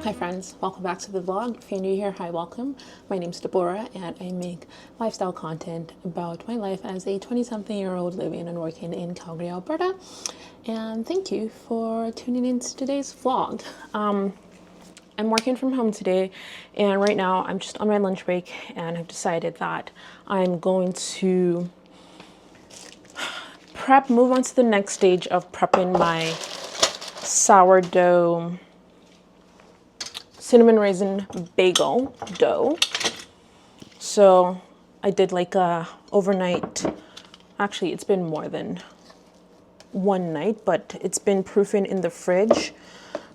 Hi friends, welcome back to the vlog. If you're new here, hi, welcome. My name's Deborah and I make lifestyle content about my life as a 20-something-year-old living and working in Calgary, Alberta. And thank you for tuning in to today's vlog. I'm working from home today and right now I'm just on my lunch break and I've decided that I'm going to move on to the next stage of prepping my sourdough cinnamon raisin bagel dough. So I did like a overnight, actually it's been more than one night, but it's been proofing in the fridge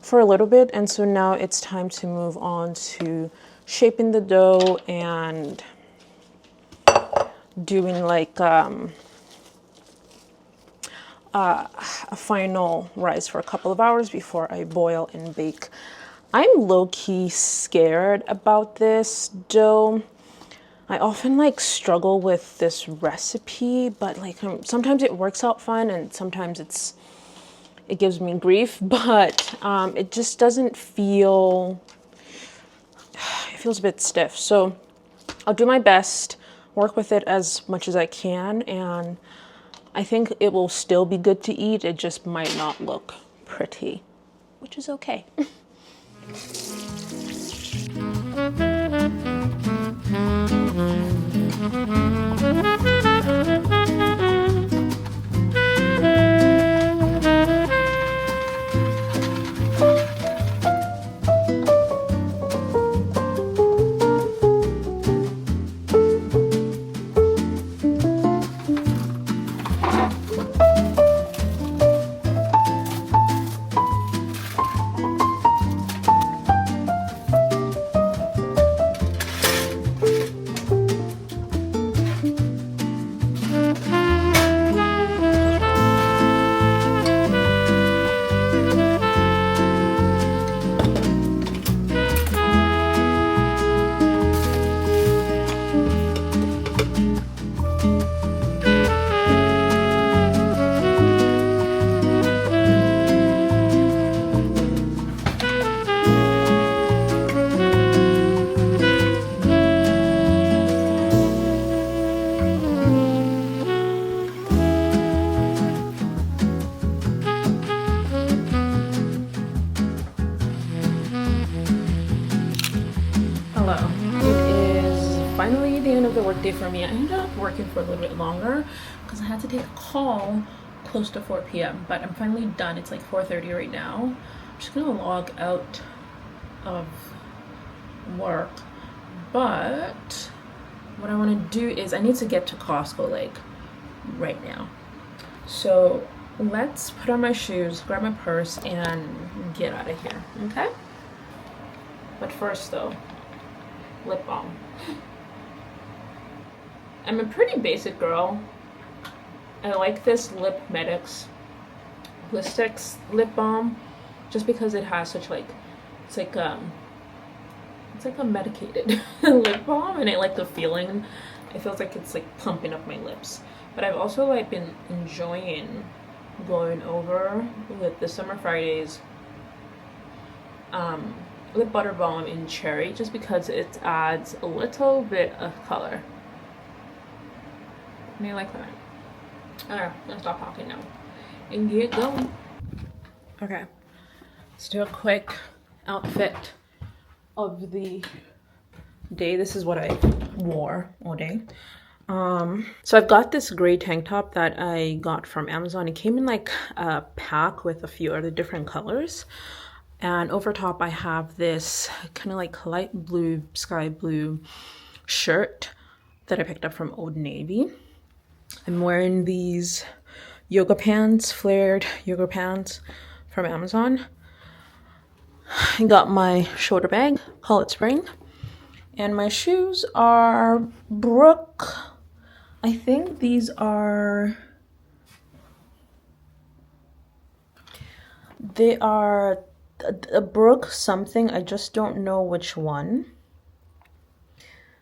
for a little bit, and so now it's time to move on to shaping the dough and doing like a final rise for a couple of hours before I boil and bake. I'm low-key scared about this dough. I often like struggle with this recipe, but like sometimes it works out fine and sometimes it gives me grief, but it just doesn't feel, it feels a bit stiff. So I'll do my best, work with it as much as I can, and I think it will still be good to eat. It just might not look pretty, which is okay. Hello. It is finally the end of the workday for me. I ended up working for a little bit longer because I had to take a call close to 4 p.m. But I'm finally done. It's like 4:30 right now. I'm just gonna log out of work. But what I want to do is I need to get to Costco like right now. So let's put on my shoes, grab my purse, and get out of here. Okay? But first though, lip balm. I'm a pretty basic girl. I like this Lip Medic's Blistex lip balm just because it has such like it's like a medicated lip balm, and I like the feeling. It feels like it's like pumping up my lips. But I've also like been enjoying going over with the Summer Fridays lip butter balm in cherry just because it adds a little bit of color. And I like that. Alright, let's stop talking now and get going. Okay, let's do a quick outfit of the day. This is what I wore all day. So I've got this gray tank top that I got from Amazon. It came in like a pack with a few other different colors. And over top I have this kind of like light blue, sky blue shirt that I picked up from Old Navy. I'm wearing these yoga pants, flared yoga pants from Amazon. I got my shoulder bag, call it spring. And my shoes are Brook. I think these are, they are a Brook something, I just don't know which one,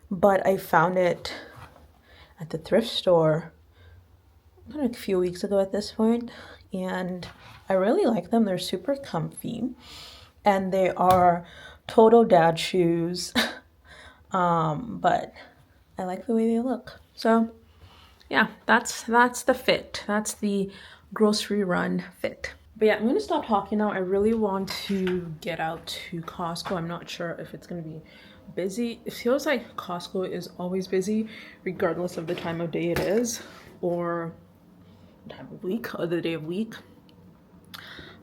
but I found it at the thrift store a few weeks ago at this point, and I really like them. They're super comfy, and they are total dad shoes. But I like the way they look. So yeah, that's the fit. That's the grocery run fit. But yeah, I'm gonna stop talking now. I really want to get out to Costco. I'm not sure if it's gonna be busy. It feels like Costco is always busy, regardless of the time of day it is, or time of week, or the day of week.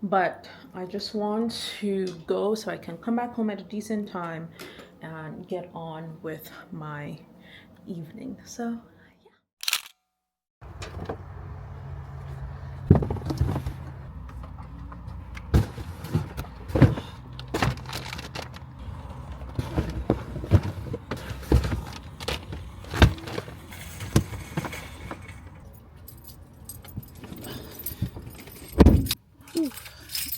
But I just want to go so I can come back home at a decent time and get on with my evening. So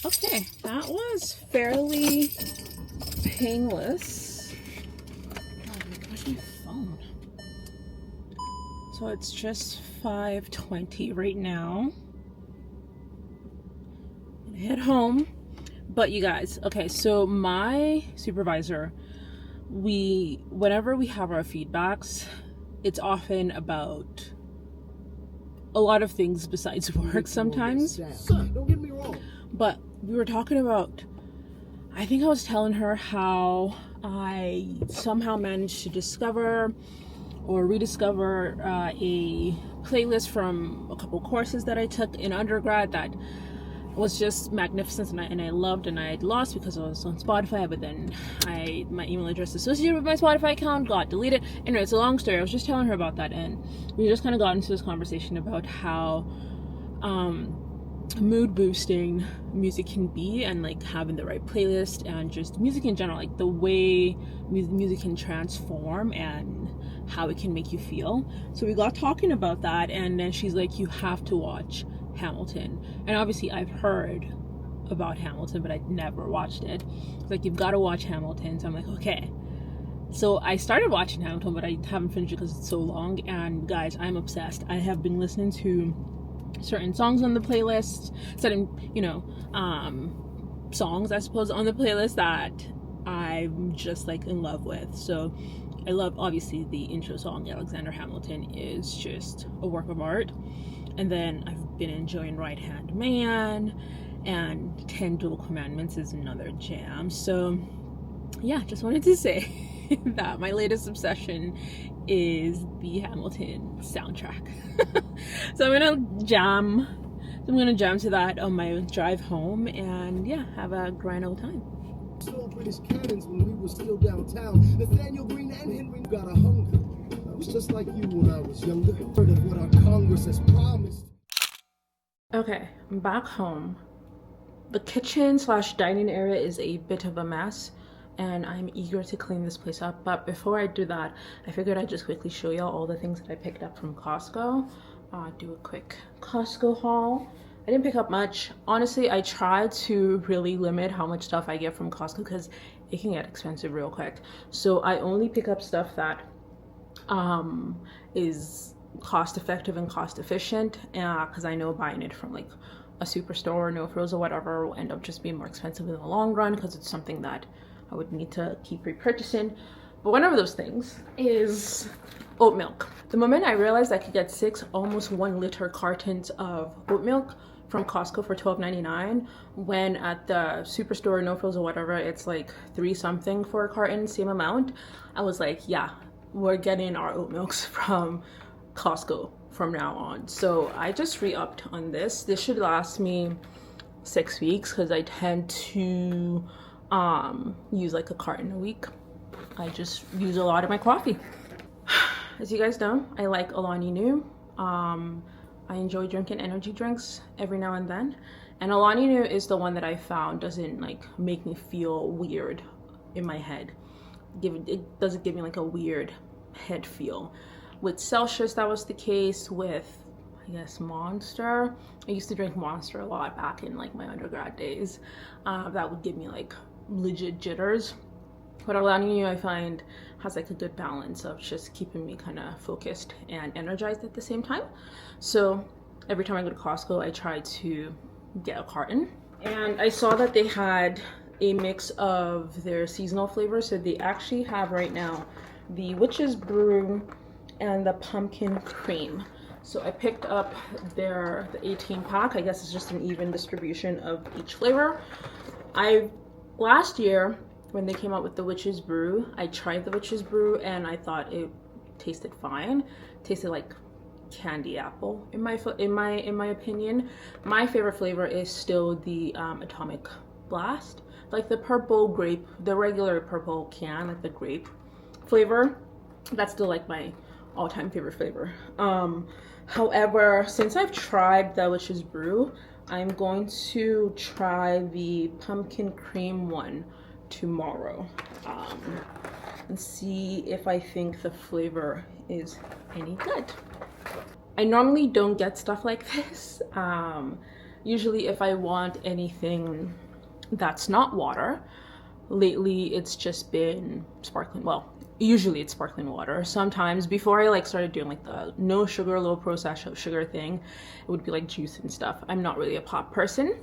okay, that was fairly painless. Oh my gosh, my phone. So it's just 5:20 right now. I'm gonna head home. But you guys, okay, so my supervisor, whenever we have our feedbacks, it's often about a lot of things besides work sometimes. Don't get me wrong. But we were talking about, I think I was telling her how I somehow managed to discover or rediscover a playlist from a couple courses that I took in undergrad that was just magnificent, and I loved, and I had lost because I was on Spotify, but then my email address associated with my Spotify account got deleted. Anyway, it's a long story. I was just telling her about that, and we just kind of got into this conversation about how mood boosting music can be, and like having the right playlist, and just music in general, like the way music can transform and how it can make you feel. So we got talking about that, and then she's like, you have to watch Hamilton. And obviously I've heard about Hamilton, but I'd never watched it. It's like, you've got to watch Hamilton. So I'm like, okay. So I started watching Hamilton, but I haven't finished it because it's so long. And guys, I'm obsessed. I have been listening to certain songs on the playlist, certain, songs, I suppose, on the playlist that I'm just like in love with. So I love, obviously, the intro song, Alexander Hamilton, is just a work of art. And then I've been enjoying Right Hand Man, and 10 Dual Commandments is another jam. So yeah, just wanted to say that my latest obsession is the Hamilton soundtrack. So I'm gonna jam to that on my drive home, and yeah, have a grand old time. Stole British cannons when we were still downtown. Nathaniel Green and Henry got a hunger. I was just like you when I was younger. Heard of what our Congress has promised. Okay, I'm back home. The kitchen/dining area is a bit of a mess, and I'm eager to clean this place up. But before I do that, I figured I'd just quickly show y'all all the things that I picked up from Costco. Do a quick Costco haul. I didn't pick up much. Honestly, I try to really limit how much stuff I get from Costco because it can get expensive real quick. So I only pick up stuff that is cost effective and cost efficient, because I know buying it from like a superstore or No Frills or whatever will end up just being more expensive in the long run, because it's something that I would need to keep repurchasing. But one of those things is oat milk. The moment I realized I could get 6 almost 1 liter cartons of oat milk from Costco for $12.99, when at the superstore, No Frills or whatever, it's like 3 something for a carton, same amount, I was like, yeah, we're getting our oat milks from Costco from now on. So I just re-upped on this. This should last me 6 weeks because I tend to use like a carton a week. I just use a lot of my coffee. As you guys know, I like Alani Nu. I enjoy drinking energy drinks every now and then, and Alani Nu is the one that I found doesn't like make me feel weird in my head. It doesn't give me like a weird head feel. With Celsius, that was the case. With, I guess, Monster, I used to drink Monster a lot back in like my undergrad days. That would give me like legit jitters. But Alani Nu, I find, has like a good balance of just keeping me kind of focused and energized at the same time. So every time I go to Costco, I try to get a carton. And I saw that they had a mix of their seasonal flavors. So they actually have right now the witch's brew and the pumpkin cream. So I picked up the 18 pack. I guess it's just an even distribution of each flavor. Last year when they came out with the witch's brew, I tried the witch's brew and I thought it tasted fine. It tasted like candy apple in my opinion. My favorite flavor is still the atomic blast, like the purple grape, the regular purple can, like the grape flavor. That's still like my all-time favorite flavor. However, since I've tried the witch's brew, I'm going to try the pumpkin cream one tomorrow, and see if I think the flavor is any good. I normally don't get stuff like this. Usually if I want anything that's not water, lately it's just been sparkling, well, usually it's sparkling water. Sometimes before I like started doing like the no sugar, low processed sugar thing, it would be like juice and stuff. I'm not really a pop person.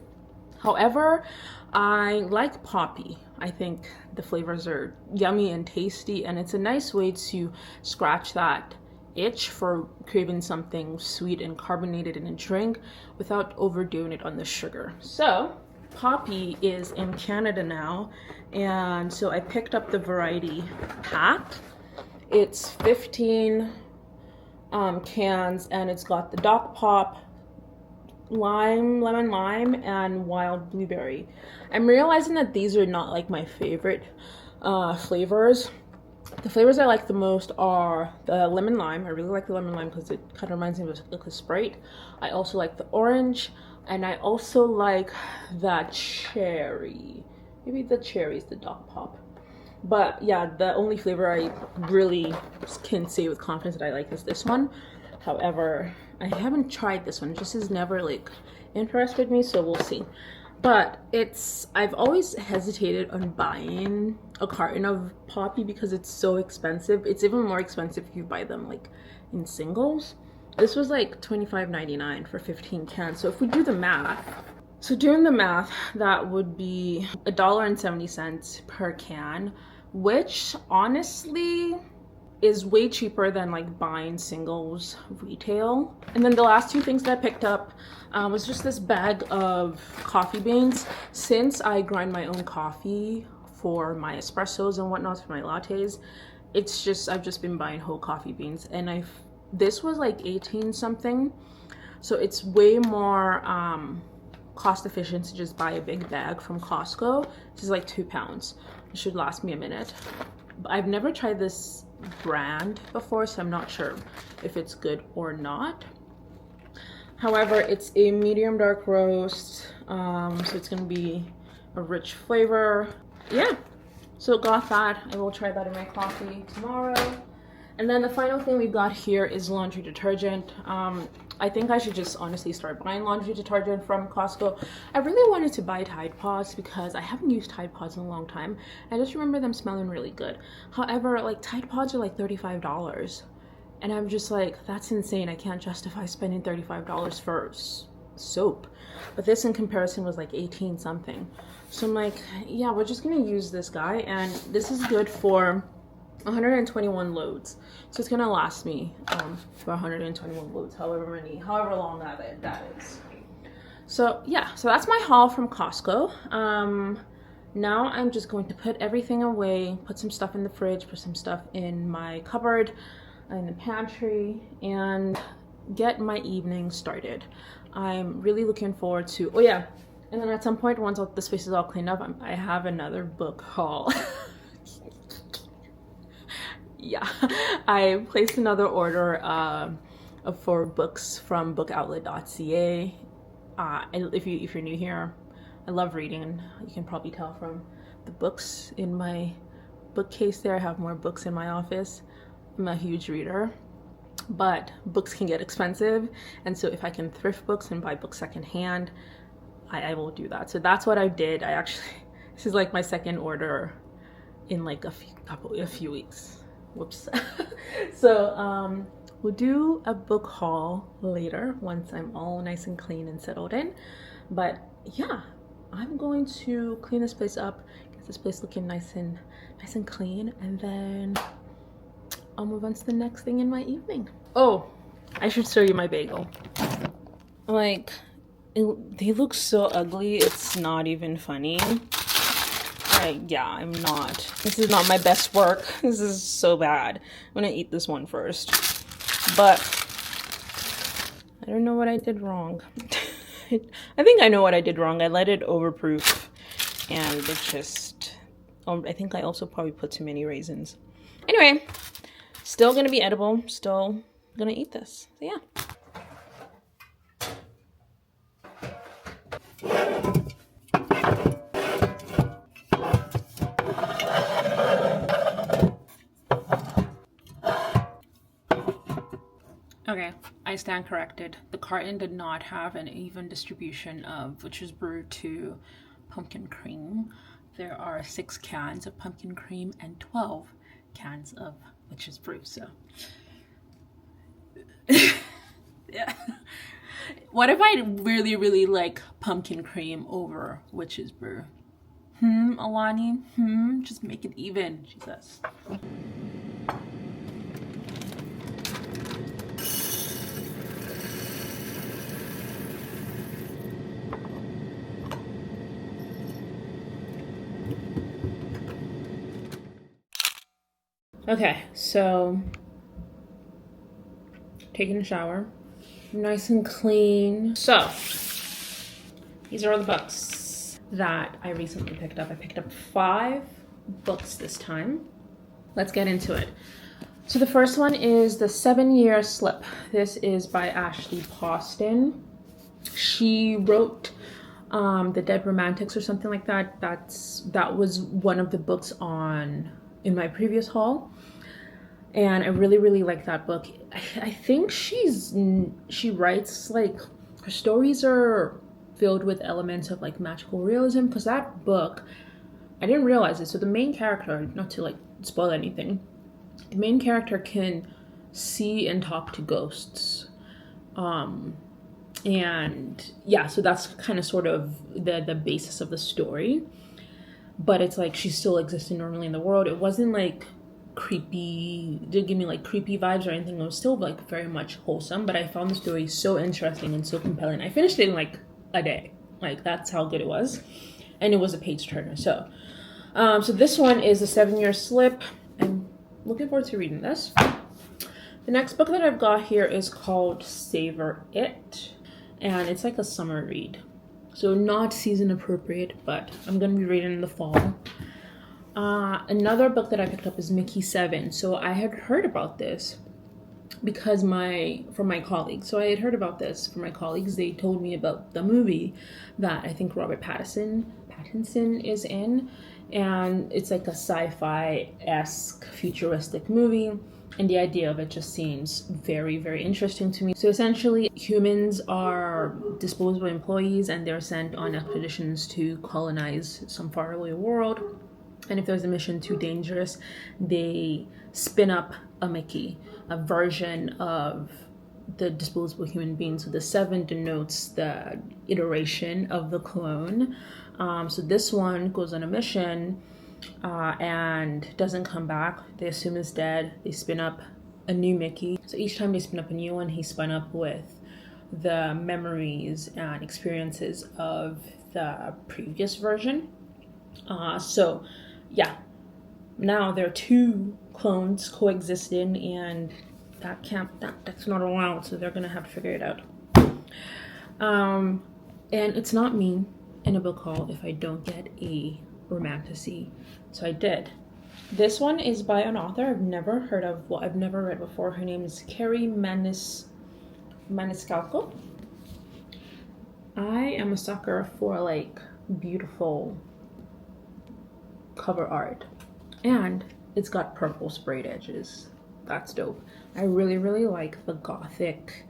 However, I like poppy. I think the flavors are yummy and tasty, and it's a nice way to scratch that itch for craving something sweet and carbonated in a drink without overdoing it on the sugar. So poppy is in Canada now, and so I picked up the variety pack. It's 15 cans, and it's got the Doc Pop, lemon lime, and wild blueberry. I'm realizing that these are not like my favorite flavors. The flavors I like the most are the lemon lime. I really like the lemon lime because it kind of reminds me of like a Sprite. I also like the orange, and I also like the cherry. Maybe the cherry is the Doc Pop. But yeah, the only flavor I really can say with confidence that I like is this one. However, I haven't tried this one. It just has never like interested me, so we'll see. But I've always hesitated on buying a carton of poppy because it's so expensive. It's even more expensive if you buy them like in singles. This was like $25.99 for 15 cans. So if we do the math, doing the math, that would be $1.70 per can, which honestly is way cheaper than like buying singles retail. And then the last two things that I picked up was just this bag of coffee beans. Since I grind my own coffee for my espressos and whatnot, for my lattes, I've just been buying whole coffee beans, and this was like 18 something, so it's way more cost efficient to just buy a big bag from Costco. This is like 2 pounds. It should last me a minute. But I've never tried this brand before, so I'm not sure if it's good or not. However, it's a medium dark roast, so it's gonna be a rich flavor. Yeah, so got that. I will try that in my coffee tomorrow. And then the final thing we got here is laundry detergent. I think I should just honestly start buying laundry detergent from Costco. I really wanted to buy Tide Pods because I haven't used Tide Pods in a long time. I just remember them smelling really good. However, like Tide Pods are like $35. And I'm just like, that's insane. I can't justify spending $35 for soap. But this in comparison was like 18 something. So I'm like, yeah, we're just gonna use this guy. And this is good for 121 loads, so it's gonna last me for 121 loads, however long that is. So yeah, so that's my haul from Costco. Now I'm just going to put everything away, put some stuff in the fridge, put some stuff in my cupboard, in the pantry, and get my evening started. I'm really looking forward to, oh yeah, and then at some point, once the space is all cleaned up, I have another book haul. Yeah, I placed another order for books from bookoutlet.ca. If you're new here, I love reading. You can probably tell from the books in my bookcase there. I have more books in my office. I'm a huge reader, but books can get expensive, and so if I can thrift books and buy books secondhand, I will do that. So that's what I did. This is like my second order in like a few weeks. Whoops. So we'll do a book haul later once I'm all nice and clean and settled in. But yeah, I'm going to clean this place up, get this place looking nice and clean, and then I'll move on to the next thing in my evening. Oh, I should show you my bagel. Like, they look so ugly, it's not even funny. Yeah, I'm not. This is not my best work. This is so bad. I'm gonna eat this one first. But I don't know what I did wrong. I think I know what I did wrong. I let it overproof, and it just... I think I also probably put too many raisins. Anyway, still gonna be edible. Still gonna eat this. So yeah. Okay, I stand corrected. The carton did not have an even distribution of witch's brew to pumpkin cream. There are 6 cans of pumpkin cream and 12 cans of witch's brew, so yeah. What if I really like pumpkin cream over witch's brew? Alani? Just make it even, Jesus. Okay, so taking a shower, nice and clean. So these are all the books that I recently picked up. I picked up 5 books this time. Let's get into it. So the first one is The 7-Year Slip. This is by Ashley Poston. She wrote The Dead Romantics or something like that. That was one of the books in my previous haul, and I really like that book. I think she writes, like, her stories are filled with elements of like magical realism, because that book, I didn't realize it. So the main character, not to like spoil anything, the main character can see and talk to ghosts, and yeah, so that's kind of sort of the basis of the story. But it's like she's still existing normally in the world. It wasn't like creepy, didn't give me like creepy vibes or anything. It was still like very much wholesome, but I found the story so interesting and so compelling. I finished it in like a day. Like, that's how good it was. And it was a page turner. So this one is The 7-Year Slip. I'm looking forward to reading this. The next book that I've got here is called Savor It, and it's like a summer read. So not season appropriate, but I'm going to be reading in the fall. Another book that I picked up is Mickey 7. So I had heard about this because from my colleagues. So I had heard about this from my colleagues. They told me about the movie that I think Robert Pattinson is in. And it's like a sci-fi-esque futuristic movie. And the idea of it just seems very interesting to me. So essentially, humans are disposable employees, and they're sent on expeditions to colonize some faraway world. And if there's a mission too dangerous, they spin up a Mickey, a version of the disposable human being. So the 7 denotes the iteration of the clone. So this one goes on a mission and doesn't come back. They assume he's dead. They spin up a new Mickey. So each time they spin up a new one, he's spun up with the memories and experiences of the previous version. So yeah, now there are 2 clones coexisting, and that's not allowed, so they're gonna have to figure it out. And it's not me in a book haul if I don't get a romantasy, so I did. This one is by an author I've never heard of, I've never read before. Her name is Carrie Maniscalco. I am a sucker for like beautiful cover art, and it's got purple sprayed edges. That's dope. I really like the gothic,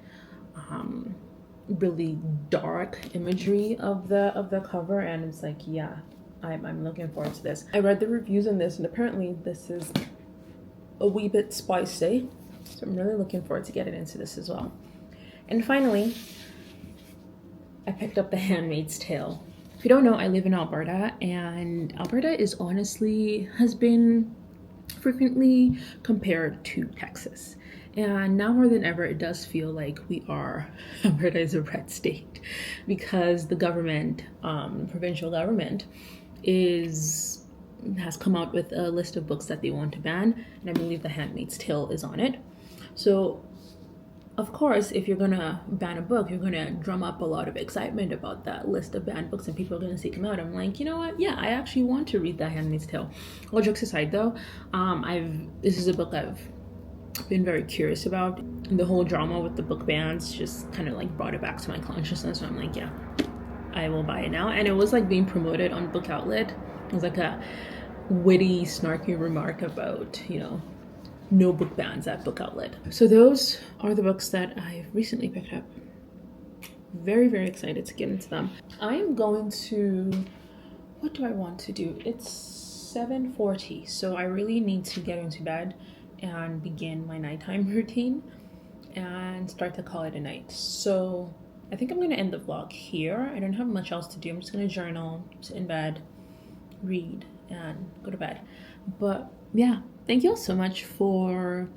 really dark imagery of the cover, and it's like, yeah, I'm looking forward to this. I read the reviews on this, and apparently this is a wee bit spicy, so I'm really looking forward to getting into this as well. And finally, I picked up The Handmaid's Tale. If you don't know, I live in Alberta, and Alberta is honestly has been frequently compared to Texas. And now more than ever, it does feel like Alberta is a red state, because the government, provincial government, has come out with a list of books that they want to ban, and I believe The Handmaid's Tale is on it. So of course, if you're gonna ban a book, you're gonna drum up a lot of excitement about that list of banned books, and people are gonna seek them out. I'm like, you know what? Yeah, I actually want to read The Handmaid's Tale. All jokes aside, though, this is a book I've been very curious about. The whole drama with the book bans just kind of like brought it back to my consciousness. So I'm like, yeah, I will buy it now. And it was like being promoted on Book Outlet. It was like a witty, snarky remark about, no book bans at Book Outlet. So those are the books that I've recently picked up. Very, very excited to get into them. I am going to, what do I want to do? It's 7:40, so I really need to get into bed and begin my nighttime routine and start to call it a night. So I think I'm going to end the vlog here. I don't have much else to do. I'm just going to journal, sit in bed, read, and go to bed. But yeah, thank you all so much for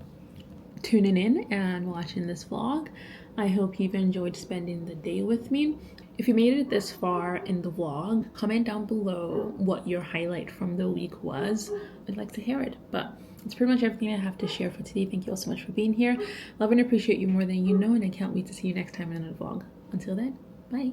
tuning in and watching this vlog. I hope you've enjoyed spending the day with me. If you made it this far in the vlog, comment down below what your highlight from the week was. I'd like to hear it. But that's pretty much everything I have to share for today. Thank you all so much for being here. Love and appreciate you more than you know, and I can't wait to see you next time in another vlog. Until then, bye.